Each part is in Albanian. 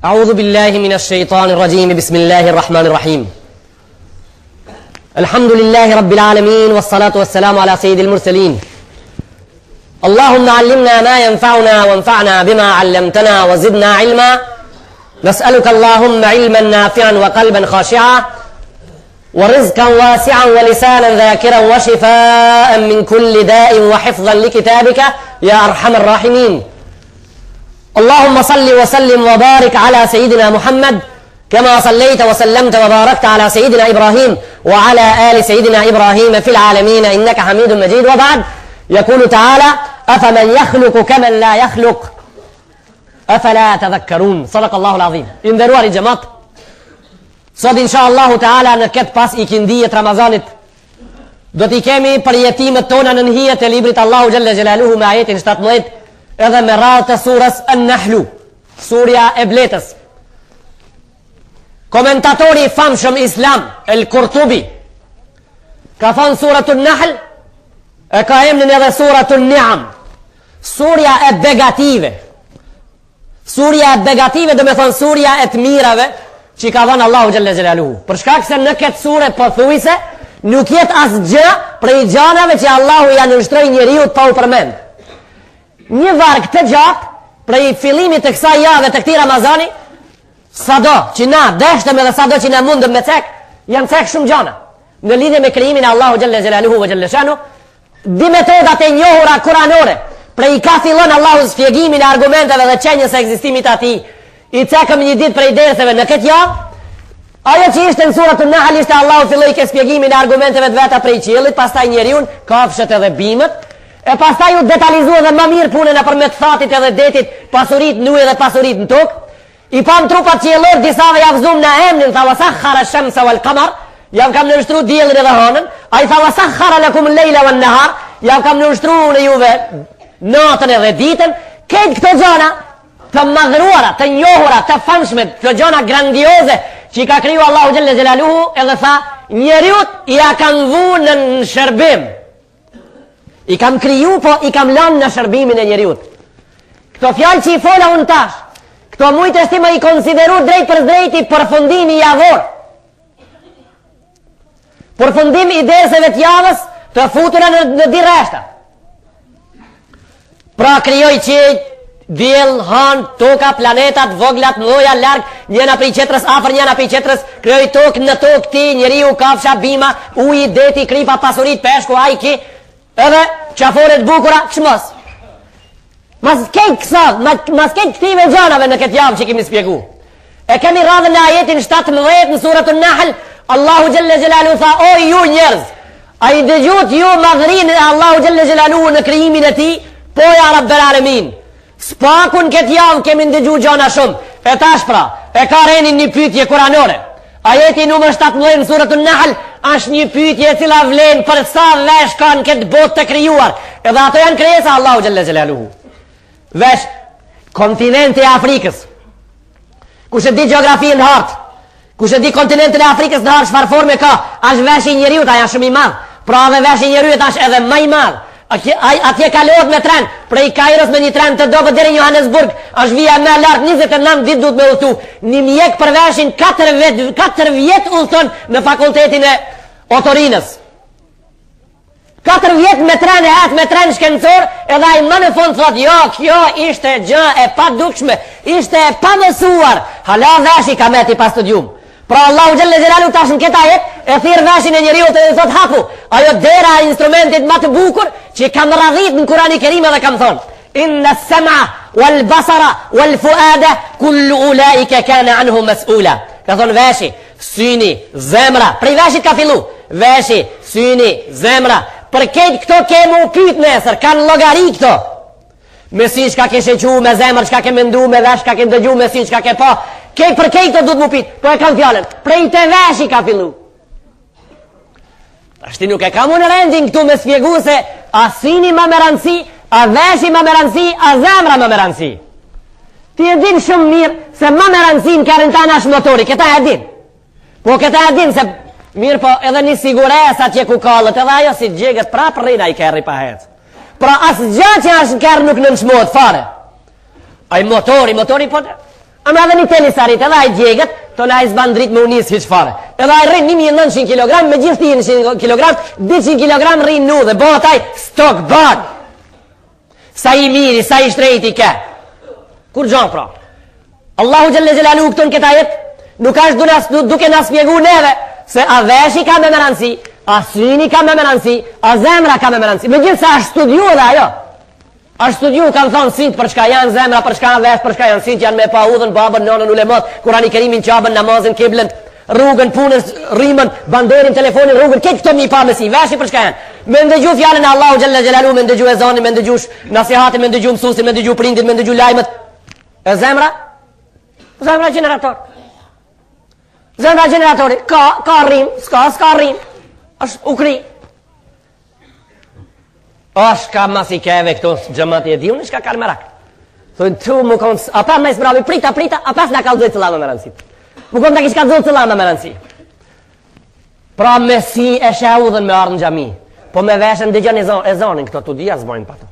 أعوذ بالله من الشيطان الرجيم بسم الله الرحمن الرحيم الحمد لله رب العالمين والصلاة والسلام على سيد المرسلين اللهم علمنا ما ينفعنا وانفعنا بما علمتنا وزدنا علما نسألك اللهم علما نافعا وقلبا خاشعا ورزقا واسعا ولسانا ذاكرا وشفاء من كل داء وحفظا لكتابك يا أرحم الراحمين اللهم صل وسلم وبارك على سيدنا محمد كما صليت وسلمت وباركت على سيدنا إبراهيم وعلى آل سيدنا إبراهيم في العالمين إنك حميد مجيد. وبعد يقول تعالى أفمن يخلق كمن لا يخلق أفلا تذكرون. صدق الله العظيم. Nderuar i xhamat, sot inshallah taala në këtë pas ikindijet Ramazanit do t'i kemi përjetimet tona në hijet e librit Allahu xhalla xjalaluhu me ajetin 17 edhe me radhë të surës An-Nahlu, surja e bletës. Komentatori famshëm islam El-Kurtubi ka thënë suratul Nahl e ka emrin edhe suratul Ni'am, surja e begative. Surja e begative do me thënë surja e të mirave që ka dhënë Allahu xhalla xjalaluhu. Për shkak se në këtë sure pothuajse nuk jetë asgjë prej gjanave që Allahu ja nënshtroi njeriu pa u përmend. Një varg të gjatë prej fillimit të kësaj jave të këtij Ramazani, sado që na deshtëm edhe sado që na mundëm me cek, janë cek shumë gjana në lidhje me krijimin e Allahu xhalla xjalaluhu ve xhalla shanu. Di metodat e njohura kuranore prej ka fillon Allahu shpjegimin e argumenteve dhe çënjes së ekzistimit të atij. I cekëm një ditë prej derseve në këtë javë. Ajo që ishte në suratul Nahl ishte Allahu filloi ke shpjegimin e argumenteve të veta prej qiellit, pastaj njeriu, kafshët edhe bimët, e pastaj u detalizua dhe më mirë punën nëpërmjet thatit edhe detit, pasuritë në ujë dhe pasuritë në tokë. I pam trupat qiellor, disave ja vëzum në emrin, tha wasakhara ash-shamsa wal-qamar, jam kam nënshtru diellin edhe hënën. Ai tha wasakhara lakum al-layla wan-nahar, jam kam nënshtru në juve natën edhe ditën. Këtë këto gjëra të madhruara, të njohura, të famshme, të gjëra grandioze që i ka kriju Allahu xhalla xjalaluhu, edhe tha njeriut i a kanë vu në shërbim. I kam kriju, po i kam lanë në shërbimin e njeriut. Këto fjalë që i fola unë tash, këto mujtë është më i konsideru drejt për drejt i përfundimi javor. Përfundimi i derseve të javës të futura në di reshta. Pra krijoj qiell, diell, hën, toka, planetat, voglat, mëdha, larg, njëna prej qetrës afër, njëna prej qetrës, krijoj tokë, në tokë ti, njeriu, kafsha, bima, uji, deti, kripa, pasurit, peshku, ai ki, edhe qaforet bukura, çmos. Mas kejt këtive gjanave në këtë javë që kemi spjegu. E kemi radhën në ajetin 17 në suratul Nahl, Allahu xhalla xjalaluhu tha: o ju njerëz, a i dëgjut ju madhrinë e Allahu xhalla xjalaluhu në krijimin e tij? Po ja Rabbel Alamin. Spakun këtë javë kemi ndëgju gjana shumë. E tash pra, e ka renin një pyetje kuranore. Ajeti numër 17 në suratul Nahl është një pyetje e cila vlen për sa vesh kanë këtë botë të krijuar. Edhe ato janë krijesa Allahu xhalla xjalaluhu. Vesh kontinenti e Afrikës. Kush e di gjeografinë në hartë? Kush e di kontinentin e Afrikës në hartë çfarë forme ka? Është vesh i njeriu, ta janë shumë i madh. Pra edhe vesh i njeriu është edhe më i madh. Atje kalohet me tren, prej Kairos me një tren të dobët deri në Johannesburg, është vija më lart, 29 ditë duhet me udhëtu. Një mjek për veshin 4 vjet udhton në fakultetin e otorinës. 4 vjet me tren, me tren shkencor, edhe ai më në fund thotë, jo, kjo ishte gjë e padukshme, ishte e pamësuar. Hala veshi ka meti pas studium. Pra Allahu xhalla xjalalu tash në këtë ajet e thirr veshin e njeriu të thot hapu. Ajo dera e instrumentit më të bukur që kam radhit në Kur'anin e Kerim edhe kam thonë: inna as-sam'a wal basara wal fuada kullu ulaika kana anhu mas'ula. Ka thonë veshi, syni, zemra. Prej veshit ka fillu. Veshi, syni, zemra. Për këtë këto kemu pyet nesër, kanë llogari këto. Me si çka ke shequ, me zemër çka ke mendu, me vesh çka ke dëgju, me si çka ke pa. Për këtë këto duhet mu pit. Po e kam fjalën. Prej të veshi ka fillu. Ashti nuk e kam unë rendin këtu me spjegu se a syni ma me rëndësi, a veshi ma me rëndësi, a zemra ma me rëndësi. Ti e din shumë mirë se ma me rëndësi në kërën tana është motori. Këta e din. Po këta e din se mirë po edhe një sigures atje ku kallët, edhe ajo si gjegët prapë rrina i kerri pa hecë. Pra asë gjë që është në kërë nuk nënshmohet fare. Ai motori po Ama edhe një telisarit, edhe a i djegët, tonë a i zban dritë me unisë hiç fare. Edhe a i rrinë 1900 kg, me gjithë 100 kg, 200 kg rrinë nu dhe bëhë taj stok bag. Sa i miri, sa i shtrejti ke. Kur gjonë pra? Allahu Gjelle Gjelalu këtën këta jetë, nuk ashtë duke në spjegu neve, se a veshi ka me meransi, a syni ka me meransi, a zemra ka me meransi. Me gjithë sa ashtë studiu dhe ajo. Ashtë studiu kanë thonë sintë për shka janë zemra, për shka janë vesh, për shka janë sintë, janë me pa udhën, babën, nonën, ulemot, Kurani Kerimin, qabën, namazin, kiblën, rrugën, punës, rrimën, banderin, telefonin, rrugën, këtë këto mi pa me si, veshi për shka janë. Me ndëgju fjallën e Allahu Gjelle Gjelalu, me ndëgju ezanin, me ndëgju nasihatin, me ndëgju mësusin, me ndëgju prindit, me ndëgju lajmet. E zemra? Zemra generator. Zemra generatori, ka rrim, s'ka rrim, është ukri. Është ka mas i keve këto gjëmat e diun, shka kalë merak. Thujnë tu mu konë, a pa me sbravi, prita, a pas nga kalë dhujtë të lama me rëndësit. Mu konë të kishka dhujtë të lama me rëndësit. Pra me si e shahudhen me ardhë në gjami, po me veshën dhe gjën e zonin, këto të dhja zbojnë pato.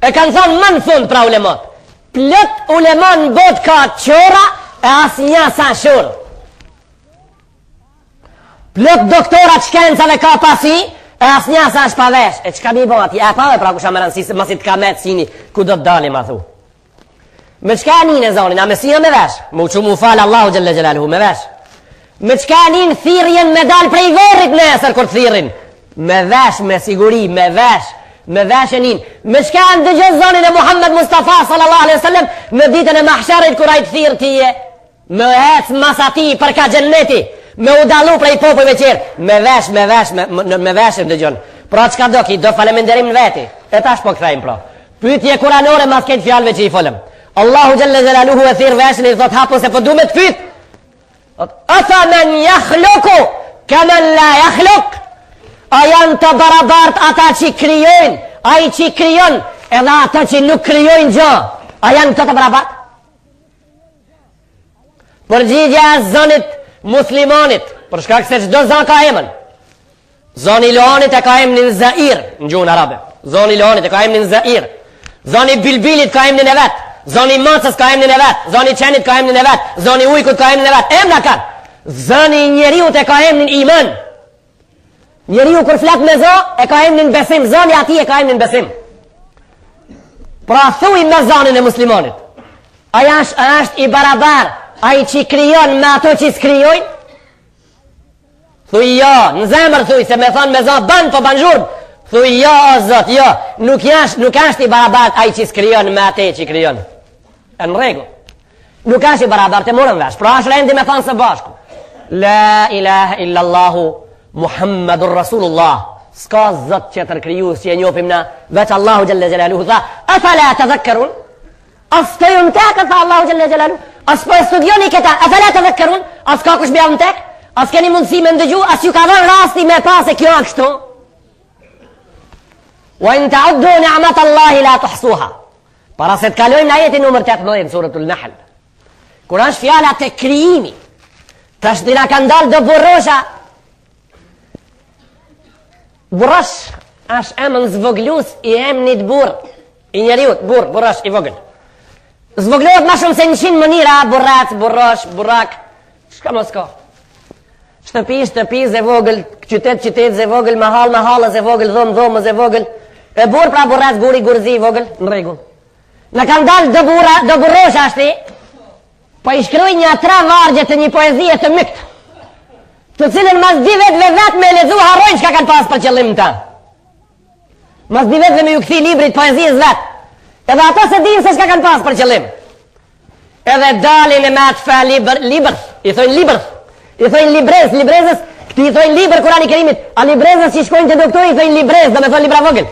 E kanë thonë më në fund pra ulemot, plët ulemon në bot ka qora e asë një sa shurë. Plët doktorat shkencave ka pasi, e asë një sa shpavesh. E që ka mi bo ati? E pa dhe pra kusha më rëndësi, se masit ka metë sini, ku do të dalim a thu. Me qka njën e zonin, a me sina me vesh? Mu që mu falë Allahu Gjelle Gjelalu, me vesh. Me qka njën thirjen me dal prej vorrit nesër kur të thirin? Me vesh, me siguri, me vesh. Me vesh e njën. Me qka në dëgjën zonin e Muhammed Mustafa sallallahu alaihi sallam në ditën e mahsharit kur a i të thirë tije? Me hec masati për ka gjenneti. Me u dalu prej popojve qërë. Me vesh e më dëgjën. Pra qka do ki, do faleminderim në veti. E tash po këthejmë pra. Pytje kuranore mas këtë fjallëve që i folëm. Allahu Gjelle Gjelaluhu e thirë veshin e i thot hapun se po du me të pyt. Ata men jakhluku, kamen la jakhluk. A janë të barabart ata që kryojnë, a i që kryon, edhe ata që nuk kryojnë gjo. A janë të barabart? Përgjigja e zonit muslimonit, për shkak se çdo zon ka emën. Zoni Loanit e ka emnin Zair, në gjuhën arabe. Zoni Loanit e ka emnin Zair. Zoni Bilbilit ka emnin e vet. Zoni Macës ka emnin e vet. Zoni Qenit ka emnin e vet. Zoni Ujkut ka emnin e vet. Emna kanë. Zoni njeriut e ka emnin Iman. Njeriu kur flet me zo e ka emnin besim. Zoni ati e ka emnin besim. Pra thuj me zonin e muslimonit. Aja është i barabar. A i që kryon me ato që s'kryojnë? Thuj jo, në zemër thuj, se me thonë me zonë, banë po banë zhurmë. Thuj jo, o zotë, jo, nuk është i barabat a i që s'kryon me ato që kryon. E në regu. Nuk është i barabat, të murën vesh, pra është rendi me thonë së bashku. La ilaha illallahu Muhammadur Rasulullah. Ska zotë që të rkryu, që e njopim na, veç Allahu Gjelle Gjelaluhu tha, a fa la të dhekërun? As të ju në tekë, tha Allahu Gjelle Gjelaluhu. As po e studioni këta, a fa la të dhekërun? As ka kush bja në tekë? As keni mundësi me ndëgju, as ju ka dhën rasti me pas e kjo kështu. Wa in ta'uddu ni'mat Allahi la tuhsuha. Para se të kalojmë në ajetin numër 18 në suratul Nahl. Kur është fjala të krijimi, tash dina kanë dalë do burrosha. Burrosh është emën zvoglus i emnit burr, i njeriut, burrosh i vogël. Zvoglohet ma shumë se 100 mënyra, burrac, burrosh, burrak, shka mos ka. Shtëpi ze vogël, qytet ze vogël, mahall ze vogël, dhom ze vogël. E burr pra burrac, buri gurzi vogël, në rregull. Në kanë dalë do burrosh ashti, po i shkruaj një 3 vargje të një poezie të mykt, të cilën mas 2 vetë me lexu harrojnë çka kanë pas për qëllim ta. Mas 2 vetë me ju kthi librit poezisë vet. Edhe ato se dinë se çka kanë pas për qëllim. Edhe dalin e me atë fa libër, i thojnë libër. I thojnë librezës, këti i thojnë liber Kurani Kerimit, a librezës që shkojnë të doktori i thojnë librezë, dhe me thojnë libra vogël.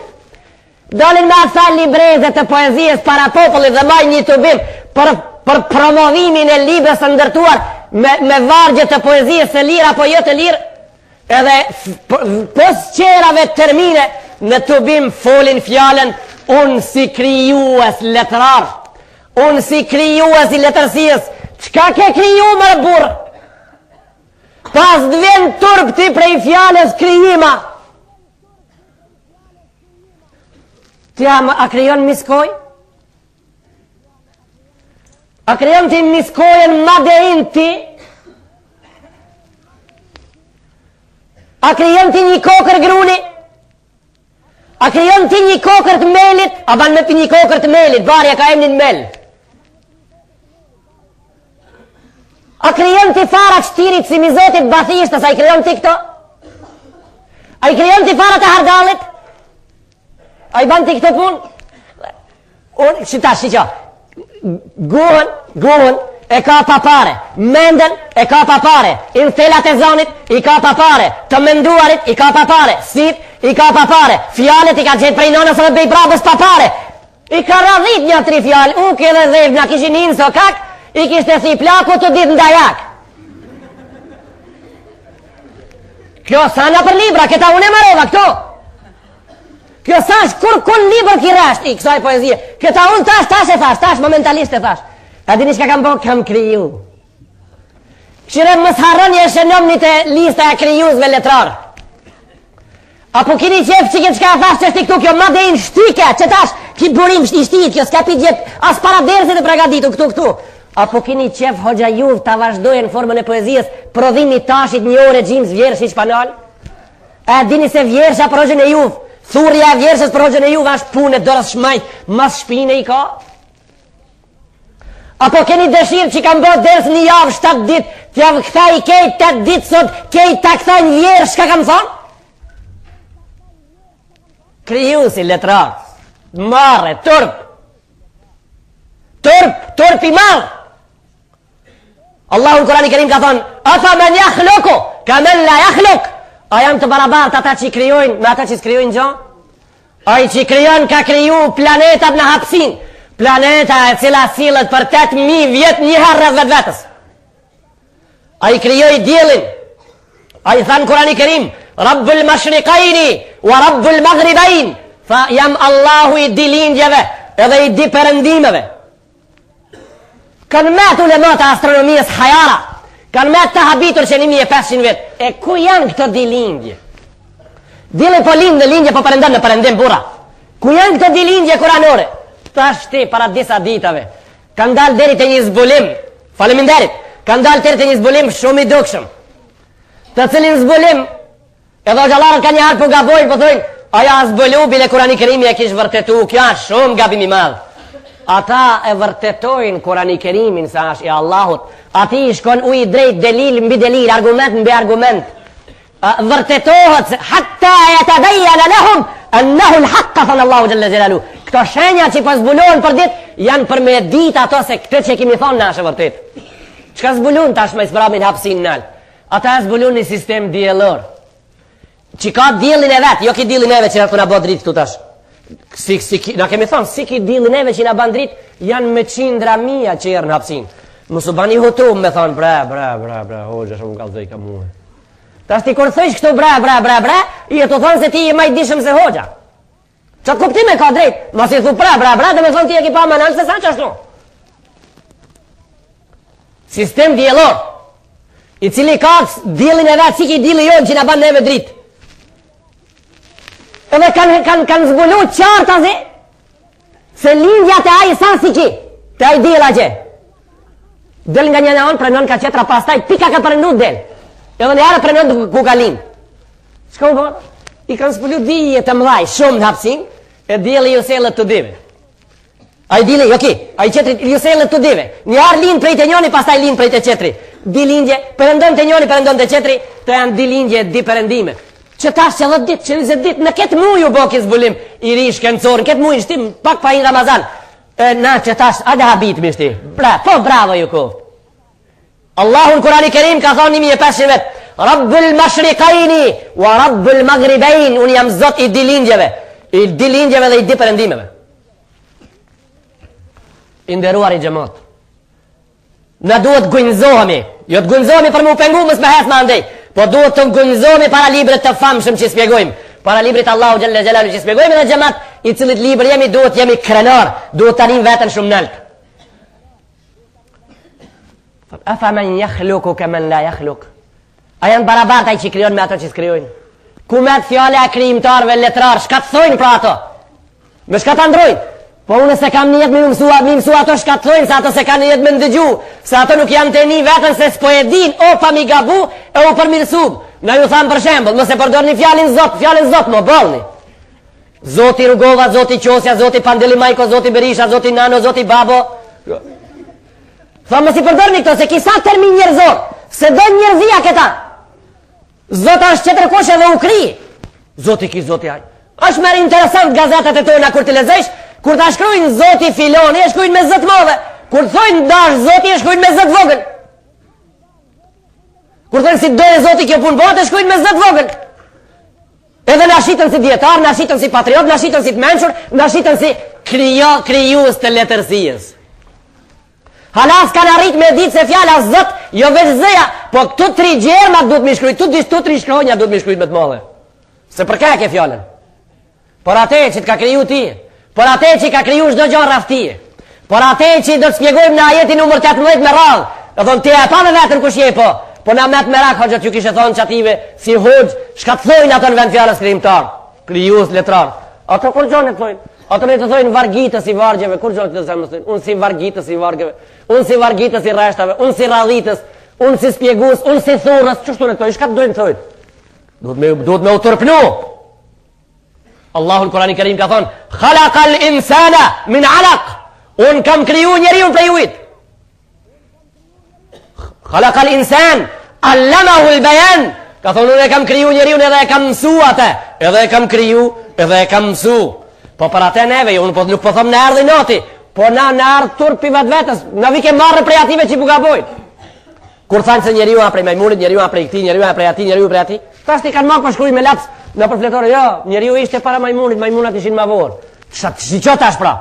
Dalin me atë librezët të poezijës para popullit dhe majnë një tubim për promovimin e librës të ndërtuar me vargje të poezijës të lirë apo jo të lirë, edhe pos qerave termine në tubim folin fjallën unë si krijues letrar, unë si krijues i letërsijës, qka ke kriju më burë? Pas të vjen turp ti prej fjales krijima. Ti a krijon miskoj? A krijon ti miskojen madein ti? A krijon ti një kokër gruni? A krijon ti një kokër të melit? A ban me pi një kokër të melit, barja ka emnin mel. A krijon ti fara çtirit si mizotit bathishtës, a i krijon ti këto? A i krijon ti fara të hardalit? A i ban ti këto pun? Unë, shqita, guhën e ka pa pare, menden e ka pa pare, instelat e zonit i ka pa pare, të menduarit i ka pa pare, sit i ka pa pare, fjallet i ka gjetë prej nonës dhe bej brabës pa pare. I ka radhit një 3 fjallë, uke dhe dhejv nga kishin inë so kak, i kishte si plaku të dit ndajak. Kjo sana për libra, këta unë e marova këto. Kjo sash, kur libër ki resht i kësaj poezie. Këta unë tash e thash, tash momentalisht e thash. A dini shka kam po, kam kriju. Këshire mës harën një shënomnit e lista e kryuzve letrar. Apo kini qef që këtë shka thash që shti këtu, kjo ma dhejnë shtike, që tash, ki burim i shtit, kjo s'ka pi gjep, as para dersit e pregaditu, këtu. Apo kini qef hoxha juv ta vazhdojnë formën e poezijës, prodhimi tashit një ore gjims vjerësh i shpanal? A dini se vjerësha për hoxhën e juv, thurja e vjerëshës për hoxhën e juv, ashtë punë e dorës shmajt, mas shpine i ka? Apo keni dëshirë që kam bërë ders një javë 7 dit, t'ja këtha i kejt 8 dit sot, kejt ta këtha një vjerë, shka kam thonë? Kriju si letrar, marre, turp i marë. Allahu në Kurani Kerim ka thonë, afa men jakhluku, ka men la jakhluk. A jam të barabartë ata që i kryojnë, me ata që i s'kryojnë gjo? A i që i kryojnë ka kryu planetat në hapsin, planeta e cila silët për 8.000 vjetë njëherë rrëz vetë vetës. A i kryoj djelin, a i thanë Kurani Kerim, Rabbul Mashriqajni, wa Rabbul Maghribajn, tha jam Allahu i di lindjeve, edhe i di përëndimeve. Kanë met ulemat e astronomijës hajara, kanë met të habitur që 1500 vetë. E ku janë këto di lindje? Dile po lindë në lindje po përëndën në përëndim bura. Ku janë këto di lindje kuranore? Ta shti para disa ditave. Kanë dalë deri të një zbulim, faleminderit, kanë dalë deri të një zbulim shumë i dukshëm. Të cilin zbulim, edhe o gjallarët ka një harë po gabojnë, po thujnë, aja zbulu bile Kurani Kerimi e kishë vërtetu, kjo është shumë gabimi madhë. Ata e vërtetojnë Kurani Kerimin sa është i Allahut. Ati i shkon u i drejt delil mbi delil, argument mbi argument. Vërtetohet se hatta e të dhejjana lehum annahu l'haqqa, thënë Allahu Gjelle Gjelalu. Këto shenja që po zbulohen për dit, janë për me dit ato se këtë që kemi thonë në është vërtet. Qka zbulun tash me ispramin hapsin nalë? Ata e zbulun një sistem djelor. Që ka djelin e vetë, jo ki djelin e vetë që në të në bo dritë këtu tash. Na kemi thonë, si ki dilin eve që na bandrit, janë me qindra mija që erë në hapsin. Mësu bani hutum me thonë, bre, hoxha shumë ka dhej ka muhe. Ta shti kur thëjsh këtu bre, i e të thonë se ti i maj dishëm se hoxha. Qatë kuptime ka drejt, ma si thu bre, dhe me thonë ti e ki pa manan se sa që ashtu. Sistem djelor, i cili ka dilin e vetë, si ki dili jonë që na bandë neve dritë. Edhe kanë zbulu qartë azi, se lindja të aji sa si ki, të aji dila gje. Del nga një në onë, prenon ka qetra pastaj, pika ka përëndu del. Edhe në jarë prenon ku ka lind. Shka u bërë? I kanë zbulu dhije të mdhaj, shumë në hapsin, e dili ju selët të dive. Aji dili, jo ki, aji qetri ju selët të dive. Një jarë lind prej të njoni, pastaj lind prej të qetri. Di lindje, përëndon të njoni, përëndon të qetri, të janë di lindje, di përëndime. Që tash që 10 dit, që 20 dit, në ketë muju bo ki zbulim, i ri shkencorën, ketë muju shtim, pak pa i Ramazan. Na që tash, adhe habit mi shti. Po bravo ju ku. Allahun Kurani Kerim ka thonë 1500 vetë, Rabbul Mashriqajni, wa Rabbul Maghribajn, unë jam zot i dilindjeve dhe i di përëndimeve. Inderuar i gjemot. Na duhet gënzohemi, jo të gënzohemi për mu pengu mës me hes ma ndej, po duhet të gënzohemi para libret të famshëm që spjegojmë, para librit Allahu Gjelle Gjelalu që spjegojmë dhe gjemat i cilit libr jemi duhet jemi krenar, duhet të anim vetën shumë nëllë. Afa men jakhluku ke men la jakhluk. A janë barabartaj që kryon me ato që s'kryojnë? Ku me të fjale a kryimtarve letrar, shka të thojnë pra ato? Me shka të androjnë? Po unë se kam një jetë mi mësu ato shkatlojnë, se ato se ka një jetë me ndëgju, se ato nuk janë të një vetën se s'po e din, o pa mi gabu, e u përmirësub. Na ju thamë për shembol, mëse përdor një fjallin zot, më bolni. Zoti Rugova, Zoti Qosja, Zoti Pandeli Majko, Zoti Berisha, Zoti Nano, Zoti Babo. Thamë mësi përdor një këto, se kisa termin njerëzor, se do njerëzia këta. Zota është qëtër koshe dhe u kri. Zoti ki, Zoti aj. Është merë interesant gazetat e tona kur të lezesh, kur ta shkrujnë Zoti filoni, e shkrujnë me zët modhe. Kur të thojnë dash Zoti, e shkrujnë me zët vogël. Kur thojnë si dojë Zoti kjo punë botë, e shkrujnë me zët vogël. Edhe në shitën si djetar, në shitën si patriot, në shitën si të menqur, në shitën si kryus të letërsijës. Halas kanë arrit me ditë se fjala zët, jo veç zëja, po këtu 3 gjerma duhet mi shkrujt, këtu 3 shkronja duhet mi shkrujt me të modhe. Se për ka ke fjallën? Por ate që të ka kriju ti, por ate që ka kriju shdo gjonë rafti, por ate që do të spjegojmë në ajetin numër 18 me radhë, e thonë ti e pa në vetën kush je po na met me rak hoxhët ju kishe thonë që ative si hoxh, shka të thojnë ato në vend fjallës krijimtar, krijus, letrar. Ato kur gjonë të thojnë? Ato ne të thojnë vargitës i vargjeve, kur gjonë të thojnë? Unë si vargitës i vargjeve, unë si vargitës i reshtave, unë si radhitës, unë si spjegus, unë si thurës, që shtu në të thojnë? Shka të dojnë të thojnë? Duhet me u tërpnu. Allahu në Kurani Kerim ka thonë, khalaqal insana min alaq, unë kam kriju njeri unë prej ujt. Khalaqal insan, allamahu l-bayan, ka thonë unë e kam kriju njeri unë edhe e kam mësu atë, edhe e kam kriju, edhe e kam mësu. Po për atë neve, unë nuk po thëmë në ardhë i noti, po na në ardhë turp i vetë vetës, na vike marrë prej ative që i buka bojnë. Kur thanë se njeri unë prej majmunit, njeri unë prej këti, njeri unë prej ati, njeri unë prej ati, ta shti kanë marrë për shkruj me laps në përfletore, jo, njeri unë ishte para majmunit, majmunat ishin ma vorë. Që tash pra?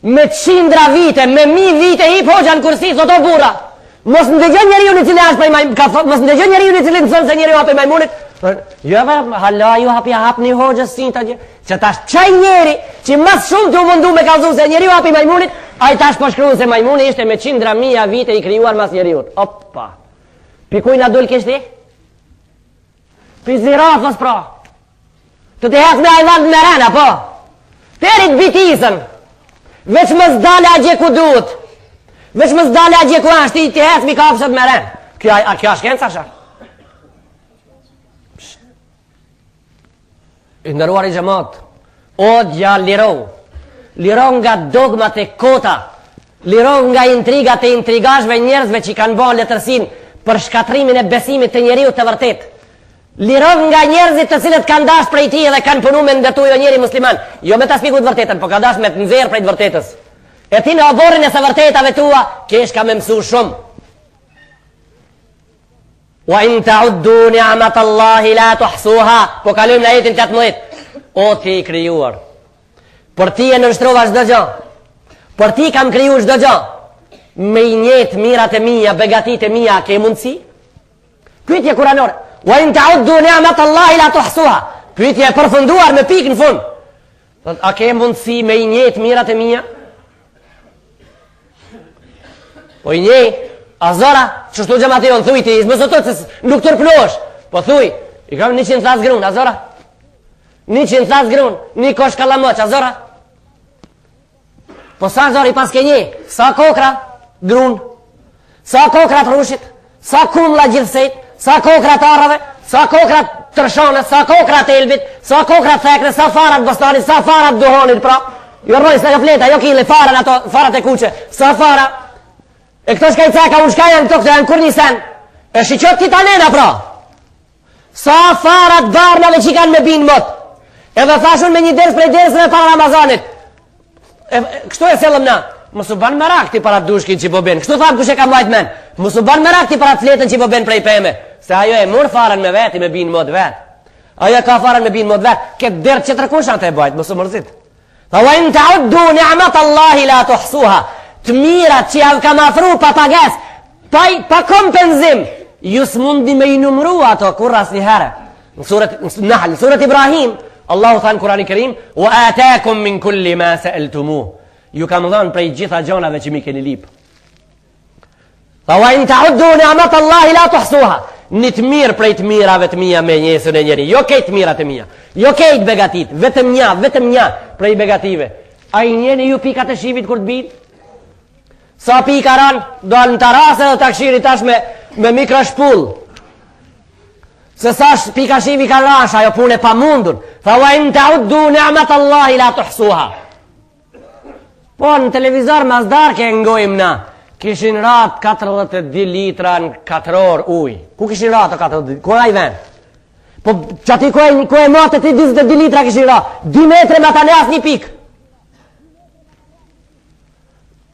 Me 100 vite, me 1000 vite hip hoxha në kursi, soto bura. Mos në dëgjën njeri unë i cili ashtë prej majmunit, mos në dëgjën njeri unë i cili në thënë se njeri unë prej majmunit, jo hala ju hap një hoxhës sinta që tash qaj njeri që mas shumë të u mundu me kalzu se njeri u hapi majmunit, a i tash po shkru se majmuni ishte me 100.000 vite i krijuar mas njeri ut. Opa, pi kuj në dul kishti? Pi zirafës pra, të të hek me ajvand me rena po, terit bitisën, veç më zdale a gje ku duhet, veç më zdale a gje ku ashtë i të hek mi kafshët me ren. Kjo a shkenca shak? I ndëruar i gjemot, o dja liro nga dogmat e kota, liro nga intrigat e intrigashve njerëzve që i kanë bon letërsin për shkatrimin e besimit të njeriu të vërtet, liro nga njerëzit të cilët kanë dash prej ti edhe kanë punu me ndërtu jo njeri musliman, jo me të spiku të vërtetën, po ka dash me të nëzirë prej të vërtetës, e ti në oborin e së vërtetave tua, kesh ka me mësu shumë. Wa in ta'uddu ni'mat Allahi la tuhsuha. Po kalojmë në ajetin 18. O ti i krijuar, për ti e nështrova çdo gjë. Për ti kam kriju çdo gjë. Me i njet mirat e mia, begatit e mia, ke mundsi? Pyetje kuranore. Wa in ta'uddu ni'mat Allahi la tuhsuha. Pyetje e përfunduar me pikë në fund. A ke mundsi me i njet mirat e mia? Po i njej a zora, që shtu gjemati jonë, thuj ti, më sotët se nuk tërplosh, po thuj, i kam 100 thas grun, a zora? 100 thas grun, një kosh kalamoq, a zora? Po sa zora i pas ke një, sa kokra grun, sa kokra të rushit, sa kumla gjithsejt, sa kokra të arave, sa kokra të tërshone, sa kokra të elbit, sa kokra të thekre, sa farat bostanit, sa farat duhonit, pra, jo rrojnë së nga fleta, jo kili, farat ato, farat e kuqe, sa farat. E këto shka i ceka, unë shka janë këto, këto janë kur një sen. E shiqot ti talena pra. Sa farat barnave që kanë me binë mot. Edhe thashun me një ders prej dersëve para Ramazanit. Kështu e selëm na. Mësu ban me rak ti para dushkin që po ben. Kështu thamë kush e ka majt men. Mësu ban me rak ti para fletën që po ben prej peme. Se ajo e mur farën me veti me binë mot vet. Ajo ka farën me binë mot vet. Këtë derë që të rëkush anë të e bajt. Mësu mërzit. Tha wa in ta'uddu ni'mat Allahi la tuhsuha. Të mirat që javë kam afru pa pages, pa kompenzim, ju s'mundi me i numru ato kur as një herë. Në surat Ibrahim, Allahu thanë Kurani Kerim, wa atakum min kulli ma sa'altumu. Ju kam dhënë prej gjitha gjonave që mi keni lip. Tha wa in ta'uddu ni'mat Allahi la tuhsuha. Një të mirë prej të mirave të mia me njësën e njeri. Jo kejt mirat e mia. Jo kejt begatit. Vetëm një prej begative. A i njeni ju pikat e shivit kur të bit? Sa pika ran, do në terase dhe takshiri tash me mikroshpull. Se sa pika shivi ka rash, ajo punë e pa mundur. Tha wa in ta'uddu ni'mat Allahi la tuhsuha. Po në televizor mazdar ke ngojmë na. Kishin rat 42 litra në 4 orë uj. Ku kishin rat 42? Ku ai ven? Po çati ku e matë ti 22 litra kishin rat. 2 metre me ta ne asnjë pikë.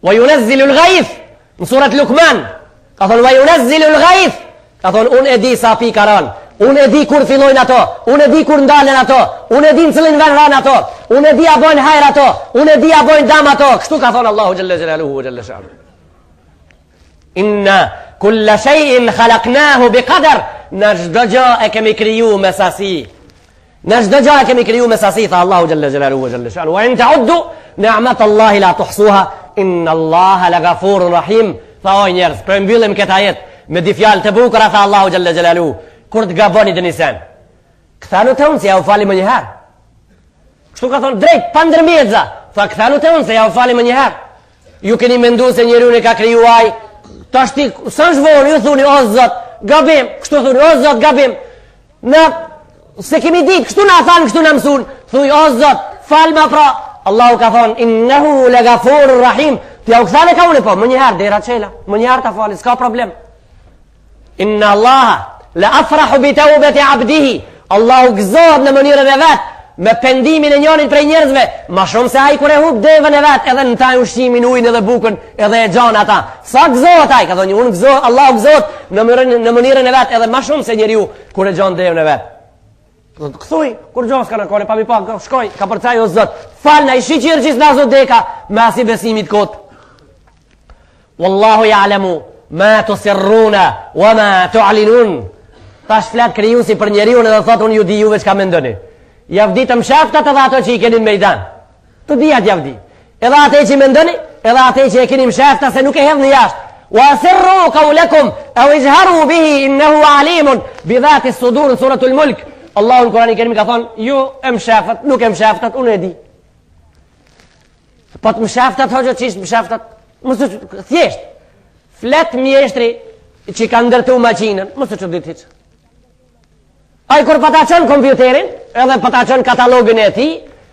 Wa yunazzilu al-ghayth në surat Luqman. Ka thonë wa yunazzilu al-ghayth. Ka thonë unë e di sa pika ran. Unë e di kur fillojnë ato, unë e di kur ndalen ato, unë e di në cilin ven ran ato, unë e di a bojnë hajr ato, unë e di a bojnë dam ato. Kështu ka thonë Allahu xhalla xhelaluhu xhalla sha'nu. Inna kulla shay'in khalaqnahu biqadar. Në çdo gjë e kemi kriju me sasi. Në çdo gjë e kemi kriju me sasi, tha Allahu xhalla xhelaluhu xhalla sha'nu. Wa in ta'uddu ni'mat Allahi la tuhsuha. Inna Allaha laghafurur rahim. Tha o njerëz, për mbyllim këtë ajet me di fjalë të bukura, tha Allahu xhalla xhelaluhu. Kur të gaboni të nisen këthanu të unë se ja u fali më njëherë. Kështu ka thonë drejt pa ndërmjedza. Tha këthanu të unë se ja u fali më njëherë. Ju keni mendu se njeriu ka krijuar tash ti sa zhvoni ju thuni o zot gabim. Kështu thuni o zot gabim. Na se kemi ditë kështu na than kështu na mësun. Thuj o zot fal ma pra. Allahu ka thonë innehu laghafurur rahim. Ti ja u kthane ka unë po më njëherë dera çela. Më njëherë ta fali s'ka problem. Inna Allaha la afrahu bi taubati abdihi. Allahu gëzohet në mënyrën e vet me pendimin e njërit prej njerëzve, ma shumë se ai kur e hub devën e vet, edhe në taj ushqimin, ujin edhe bukën, edhe e gjan ata. Sa gëzohet ai, ka thonë unë gëzohet, Allahu gëzohet në mënyrën e vet, edhe ma shumë se njeriu kur e gjan devën e vet. Këthuj, kur gjan s'ka në kone, pa mi pa, shkoj, ka përcaj o zot, falna i shiqirë qis në zot deka, me asi besimit kot. Wallahu ja'lemu ma tusirruna wa ma tu'linun. Tash flet krijuesi për njeriu edhe thot unë ju di juve çka mendoni. Javdi të mshaftat edhe ato që i keni në mejdan. Të dijat javdi. Edhe ato që i mendoni, edhe ato që e keni mshafta se nuk e hedhni jashtë. Wa sirru qawlakum aw ijharu bihi innahu alimun bi dhati as-sudur në suratul Mulk. Allahu në Kur'anin e Kerim ka thonë ju e mshaftat, nuk e mshaftat, unë e di. Po të mshaftat hoxha çish mshaftat? Mos thjesht. Flet mjeshtri që ka ndërtu maqinën, mos e çudit hiç. Ai kur pa ta çon kompjuterin, edhe pa ta çon katalogin e tij,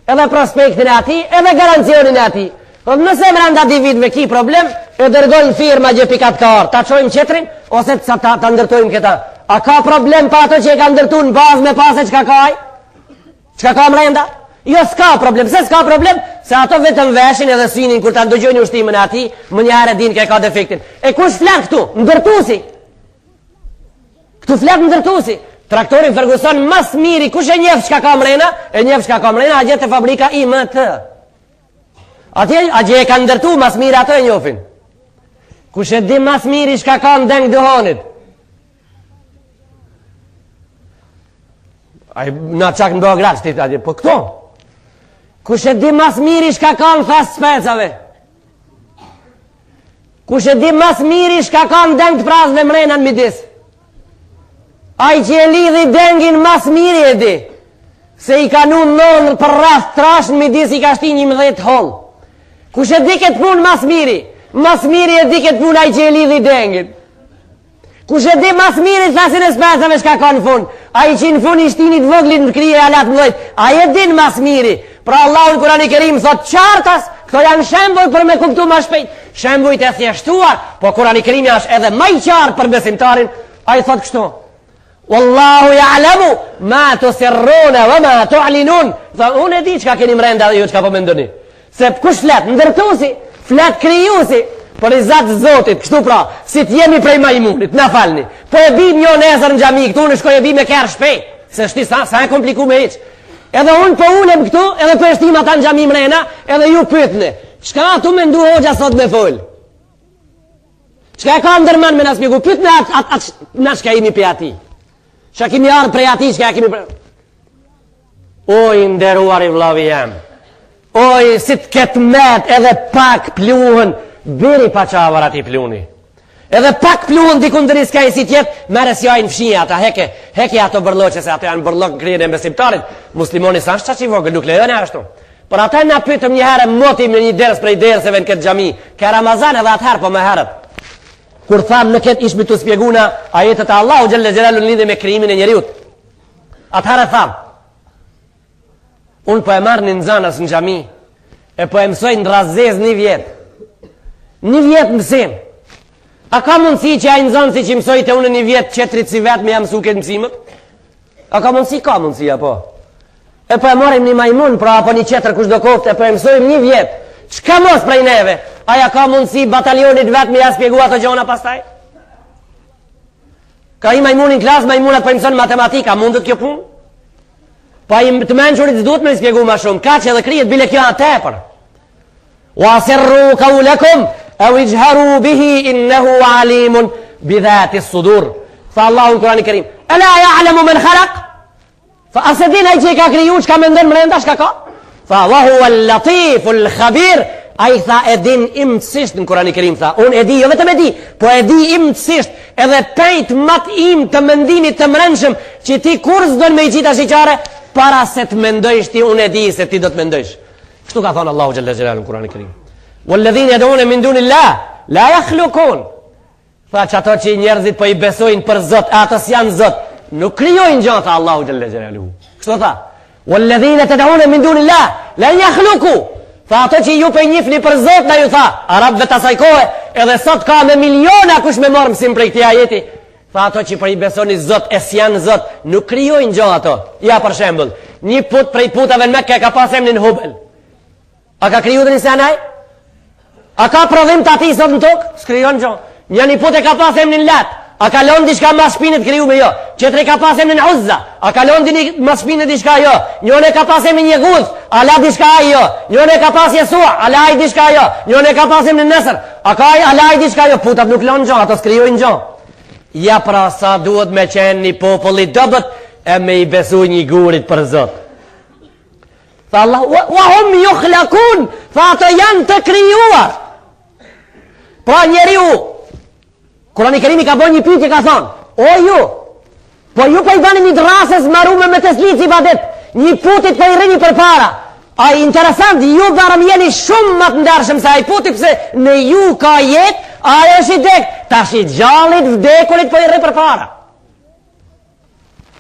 edhe prospektin e tij, edhe garancionin e tij. Po nëse brenda 2 viteve ki problem, e dërgojnë firma që pikat ka ardh, ta çojmë qetrin ose ta ndërtojmë këta. A ka problem pa ato që e ka ndërtuar në bazë me pasë çka ka ai? Çka ka brenda? Jo s'ka problem, se s'ka problem, se ato vetëm veshin edhe synin kur ta ndëgjojnë ushtimin e atij, më njëherë din që ka defektin. E kush flet këtu? Ndërtuesi. Këtu flet ndërtuesi. Traktorin Ferguson mas miri, kush e njef çka ka mrena? E njef çka ka mrena, a gjetë fabrika IMT. Atje e ka ndërtu mas miri ato e njofin. Kush e di mas miri çka ka në deng dëhonit? Ai na çak në Beograd ti atje, po këto. Kush e di mas miri çka ka në fast specave? Kush e di mas miri çka ka në deng të prazve mrena në midis? Ai që e lidhi dengin mas miri e di. Se i ka nun non për rast trash në midis i ka shti 11 hol. Kush e di këtë pun mas miri? Mas miri e di këtë pun ai që e lidhi dengin. Kush e di mas miri thasin e spesave shka ka në fund? Ai që në fund i shtinit voglit në krije alat mëdhejt. Ai e din mas miri. Pra Allahu në Kur'anin e Kerim thot qartas, këto janë shembuj për me kuptu ma shpejt. Shembujt e thjeshtuar, po Kur'ani i Kerimi është edhe më i qartë për besimtarin. Ai thot kështu. Wallahu ja'lamu ma tusirruna wa ma tu'linun. Tha unë e di çka keni mrenda dhe ju çka po mendoni. Se kush flet? Ndërtuesi, flet krijuesi. Por i zot Zotit, kështu pra, si të jemi prej majmunit, na falni. Po e bim një nesër në xhami këtu, në shkoj e bim me kerr shpejt. Se shti sa e kompliku me hiç. Edhe unë po ulem këtu, edhe po e shtim ata në xhami mrena, edhe ju pyetni, çka tu mendu hoxha sot me fol? Çka ka ndërmend me na spjegu? Pyetni atë na çka jemi pe ati. Çka kemi ardhur prej ati, çka kemi Oj, nderuar i vllavi jam. Oj, si të ketë met edhe pak pluhën, biri pa qavar ati pluni. Edhe pak pluhën dikun dëri s'ka i si tjetë, mere si ajnë fshia ata, heke ato bërloqe, se ato janë bërloq në krije e besimtarit. Muslimoni sa është qa që i vogë, nuk lejone ashtu. Por ata na pyetëm një herë motim në një ders prej derseve në këtë xhami, ka Ramazan edhe atëherë po më herët. Kur tham në këtë ishmi të spjeguna ajetet e Allahu xhalla xhelalu lidhe me krijimin e njeriut. Atëherë tham, unë po e marr në nxanas në xhami e po e mësoj në Razez një vjet. Një vjet mësim. A ka mundësi që ai nxënësi që mësoj te unë një vjet çetrit si vet më jam mësu këtë mësimet? A ka mundësi apo? E po e marrim një majmun, pra apo një qetër kush do koftë, e po e mësojmë një vjet. Çka mos prej neve? Aja ka mundësi batalionit vet me ja spjegu ato gjona pastaj? Ka i majmunin klas, majmunat po i mëson matematika, mundet kjo punë? Po ai të mençurit s'duhet me spjegu më shumë, kaq edhe krijet bile kjo atë tepër. Wa sirru qawlakum aw ijharu bihi innahu alimun bi dhati as-sudur. Fa Allahu Kur'an Kerim. Ala ya'lamu man khalaq? Fa asadin ai që ka kriju, çka mendon brenda, çka ka? Fa wa huwa al-latif al-khabir. Ai tha e din imësisht në Kur'an Kerim, tha unë e di, jo vetëm e di, po e di imësisht edhe pejt mat im të mendimit të mrenshëm që ti kur s'don me i qita shiqare para se të mendojsh ti, unë e di se ti do të mendojsh. Kështu ka thonë Allahu xhalla xhelalu në Kur'an Kerim. Walladhina yad'una min dunillah la yakhluqun. Tha që ato që njerëzit po i besojnë për Zot, atës janë Zot, nuk krijojnë gjë, tha Allahu xhalla xhelalu. Kështu tha. Walladhina tad'una min dunillah la yakhluqu. Tha ato që ju për njifni për Zot, na ju tha, arabëve të asaj kohe, edhe sot ka me miliona kush me marë mësim prej këtij ajeti. Tha ato që për i besoni Zot, e s'janë Zot, nuk krijojnë gjë ato. Ja për shembull, një put prej putave në Mekke ka pas emrin Hubel. A ka kriju dhe një senaj? A ka prodhim të ati sot në tokë? S'krijon gjë. Një put e ka pas emrin Lat. A ka lënë diçka mas shpinët kriju me jo? Qetri ka pas emrin Uzza. A ka lënë mas shpinët diçka jo? Njëri ka pas emrin Yeghuth. A la diçka ai jo? Njëri ka pas Yesua. A la ai diçka jo? Njëri ka pas emrin Nasr. A ka ai a la ai diçka jo? Putat nuk lënë gjë, ato skrijojnë gjë. Ja pra sa duhet me qenë një popull i dobët e me i besu një gurit për Zot. Tha Allah, wa hum yukhlaqun. Tha ato janë të krijuar. Pra njeriu Kurani Kerimi ka bën një pyetje, ka thonë, o ju, po ju po i bani një drasës marume me të slici badet, një putit po i rini për para. A interesant, ju barëm jeni shumë më të ndershëm se ai putit, pse në ju ka jetë, a është i dek, tash i gjallit vdekurit po i rini për para.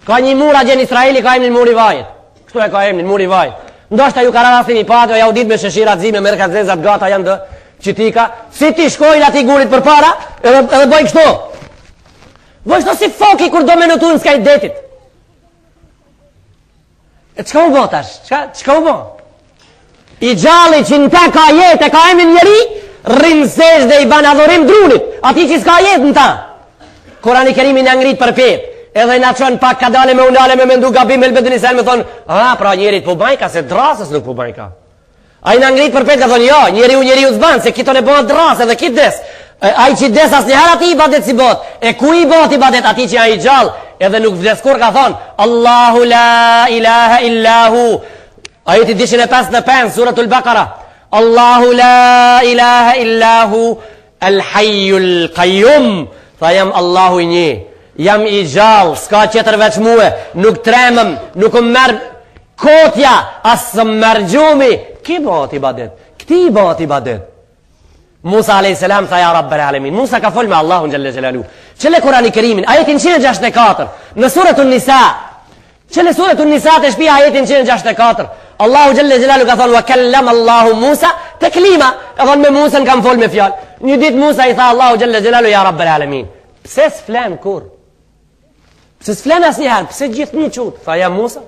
Ka një mur a gjen Israeli, ka emrin muri vajit. Kështu e ka emrin muri vajit. Ndoshta ju ka rastin i patë, ja u dit me shëshirat zime, merkazezat gata janë të qytika, si ti shkojnë ati gurit për para, edhe bëj kështu. Bëj kështu si foki kur do me në tu në skajt detit. E qka u bo tash? Qka u bo? I gjalli që në te ka jetë, e ka emin njeri, rinsesh dhe i ban adhurim drunit, ati që s'ka jetë në ta. Kurani Kerimi në ngrit për pet, edhe në qonë pak ka dale me unale me mendu gabim me lbedin i sen me thonë, pra njerit po bajka, se drasës nuk po bajka. A i në ngrit për pet ka thonë, jo, njeri u zbanë, se kito ne bëhat drasë edhe kit des. A i që des as njëherë ati i badet si bot, e ku i bot i badet ati që a i gjallë, edhe nuk vdeskur ka thonë, Allahu la ilaha illahu, a i ti 255, suratul Baqara, Allahu la ilaha illahu, al hayyul qayyum, tha jam Allahu i një, jam i gjallë, s'ka qëtër veç muë, nuk tremëm, nuk më merë kotja, asë më merë gjumi, ki bëhat i badet, këti i bëhat i badet. Musa a.s. tha ja Rabbel Alemin. Musa ka fol me Allahun Gjelle Gjelalu. Qële Kurani Kerimin, ajetin 164, në suretun Nisa. Qële suretun Nisa të shpia ajetin 164. Allahu Gjelle Gjelalu ka thonë, wa kellem Allahu Musa të klima. Ka thonë me Musa në kam fol me fjall. Një dit Musa i tha Allahu Gjelle Gjelalu, ja Rabbel Alemin. Pse s'flen kur? Pse s'flen as njëherë? Pse gjithë një qutë? Tha ja Musa.